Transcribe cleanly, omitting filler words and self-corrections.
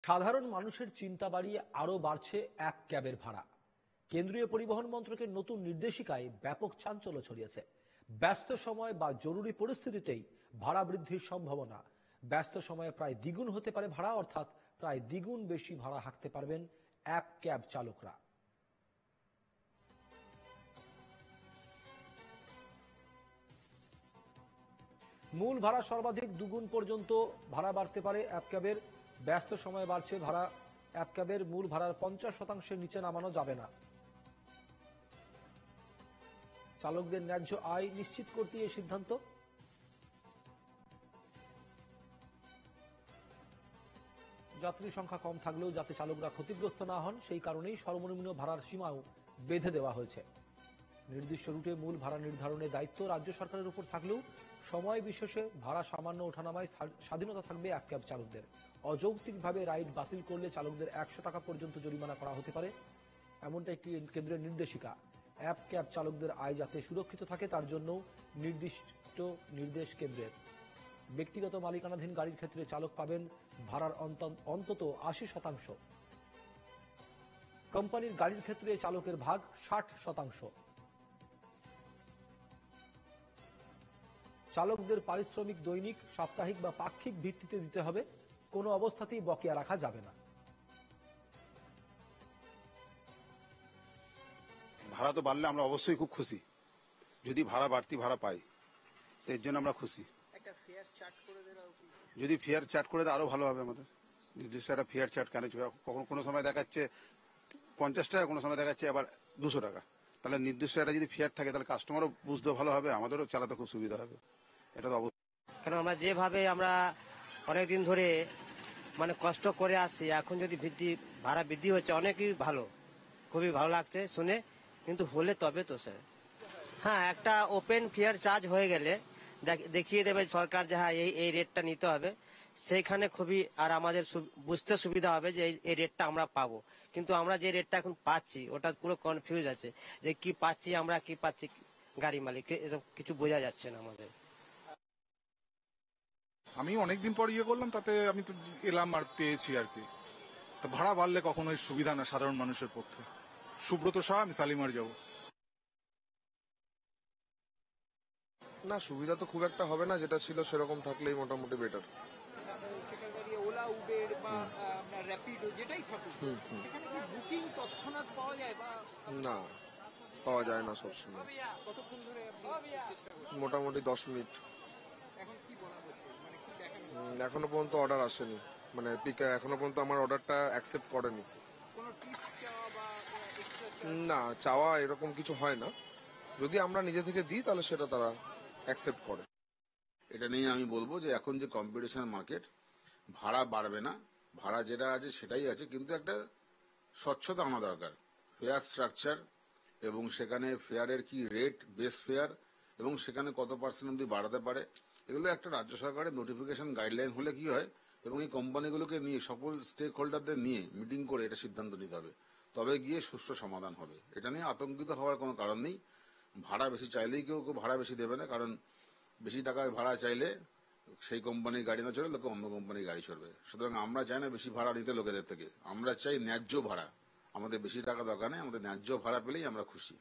সাধারণ মানুষের চিন্তা বাড়িয়ে আরও বাড়ছে অ্যাপ ক্যাবের ভাড়া। কেন্দ্রীয় পরিবহন মন্ত্রকের নতুন নির্দেশিকায় ব্যাপক চাঞ্চল্য ছড়িয়েছে। ব্যস্ত সময় বা জরুরি পরিস্থিতিতেই ভাড়া বৃদ্ধির সম্ভাবনা। ব্যস্ত সময়ে প্রায় দ্বিগুণ হতে পারে ভাড়া, অর্থাৎ প্রায় দ্বিগুণ বেশি ভাড়া হাঁকতে পারবেন অ্যাপ ক্যাব চালকরা। মূল ভাড়া সর্বাধিক দুগুণ পর্যন্ত ভাড়া বাড়তে পারে অ্যাপ ক্যাবের। ব্যস্ত সময়ে বাড়ছে ভাড়া। অ্যাপ ক্যাবের মূল ভাড়ার 50% নিচে নামানো যাবে না। চালকদের ন্যায্য আয় নিশ্চিত করতে এই সিদ্ধান্ত। যাত্রী সংখ্যা কম থাকলেও যাতে চালকরা ক্ষতিগ্রস্ত না হন সেই কারণেই সর্বনিম্ন ভাড়ার সীমাও বেঁধে দেওয়া হয়েছে। নির্দিষ্ট রুটে মূল ভাড়া নির্ধারণের দায়িত্ব রাজ্য সরকারের উপর থাকলেও সময় বিশেষে ভাড়া সামান্য ওঠানামায় স্বাধীনতা থাকবে অ্যাপ ক্যাব চালকদের। অযৌক্তিকভাবে রাইড বাতিল করলে চালকদের 100 টাকা পর্যন্ত জরিমানা করা হতে পারে, এমনটাই কেন্দ্রের নির্দেশিকা। অ্যাপ ক্যাব চালকদের আয় যাতে সুরক্ষিত থাকে তার জন্য নির্দিষ্ট নির্দেশ কেন্দ্রের। ব্যক্তিগত মালিকানাধীন গাড়ির ক্ষেত্রে চালক পাবেন ভাড়ার অন্তত 80%। কোম্পানির গাড়ির ক্ষেত্রে চালকের ভাগ 60%। চালকদের পারিশ্রমিক দৈনিক, সাপ্তাহিক বা পাক্ষিক ভিত্তিতে দিতে হবে, কোনো অবস্থাতেই বকেয়া রাখা যাবে না। ভাড়া তো বাড়লে আমরা অবশ্যই খুব খুশি। যদি বাড়তি ভাড়া পাই এর জন্য আমরা খুশি। যদি ফেয়ার চার্ট করে দেয় আরো ভালো হবে। আমাদের নির্দিষ্ট একটা ফেয়ার চার্ট কেন, কোনো সময় দেখাচ্ছে 50 টাকা, কোনো সময় দেখাচ্ছে আবার 200 টাকা। তাহলে নির্দিষ্ট একটা যদি ফেয়ার থাকে তাহলে কাস্টমারও বুঝতে ভালো হবে, আমাদেরও চালাতে খুব সুবিধা হবে। এটা তো অবশ্যই। কারণ আমরা যেভাবে আমরা অনেকদিন ধরে কষ্ট করে আসছি, এখন যদি ভাড়া বৃদ্ধি হচ্ছে অনেকই ভালো, খুবই ভালো লাগছে শুনে। কিন্তু হলে তবে তো স্যার, হ্যাঁ, একটা ওপেন ফেয়ার চার্জ হয়ে গেলে দেখিয়ে দেবে সরকার যে হ্যাঁ এই রেটটা নিতে হবে, সেইখানে খুবই আর আমাদের বুঝতে সুবিধা হবে যে এই রেটটা আমরা পাবো। কিন্তু আমরা যে রেটটা এখন পাচ্ছি ওটা পুরো কনফিউজ আছে যে কি পাচ্ছি আমরা, কি পাচ্ছি গাড়ি মালিক, এসব কিছু বোঝা যাচ্ছে না আমাদের। আমি অনেকদিন পর করলাম, তাতে আমি তো এলাম আর পেয়েছি আর কি। তো ভাড়া বাড়লে কখনোই সুবিধা না সাধারণ মানুষের পক্ষে। সুব্রত শাহ, আমি শালিমার যাব। না, সুবিধা তো খুব একটা হবে না, যেটা ছিল সেরকম থাকলেই মোটামুটি বেটার। না, পাওয়া যায় না সবসময়। মোটামুটি 10 মিনিট। এখনো পর্যন্ত অর্ডার আসেনি, এখনো পর্যন্ত আমার অর্ডারটা অ্যাকসেপ্ট করেনি। না, চাওয়া এরকম কিছু হয় না। যদি আমরা নিজে থেকে দিই তাহলে সেটা তারা অ্যাকসেপ্ট করে। এটা নিয়ে আমি বলবো যে এখন যে কম্পিটিশন মার্কেট, ভাড়া বাড়বে না, ভাড়া যেটা আছে সেটাই আছে, কিন্তু একটা স্বচ্ছতা আনা দরকার। ফেয়ার স্ট্রাকচার এবং সেখানে ফেয়ারের কি রেট, বেস ফেয়ার এবং সেখানে কত % অব্দি বাড়াতে পারে, এগুলো একটা রাজ্য সরকারের নোটিফিকেশন গাইডলাইন হলে কি হয়, এবং এই কোম্পানিগুলোকে নিয়ে সকল স্টেক হোল্ডারদের নিয়ে মিটিং করে এটা সিদ্ধান্ত নিতে হবে, তবে গিয়ে সুষ্ঠু সমাধান হবে। এটা নিয়ে আতঙ্কিত হওয়ার কোনো কারণ নেই। ভাড়া বেশি চাইলেই কেউ ভাড়া বেশি দেবে না, কারণ বেশি টাকায় ভাড়া চাইলে সেই কোম্পানির গাড়ি না চলে লোকে অন্য কোম্পানির গাড়ি চলবে। সুতরাং আমরা চাই না বেশি ভাড়া দিতে লোকেদের থেকে, আমরা চাই ন্যায্য ভাড়া। আমাদের বেশি টাকা দরকার নেই, আমাদের ন্যায্য ভাড়া পেলেই আমরা খুশি।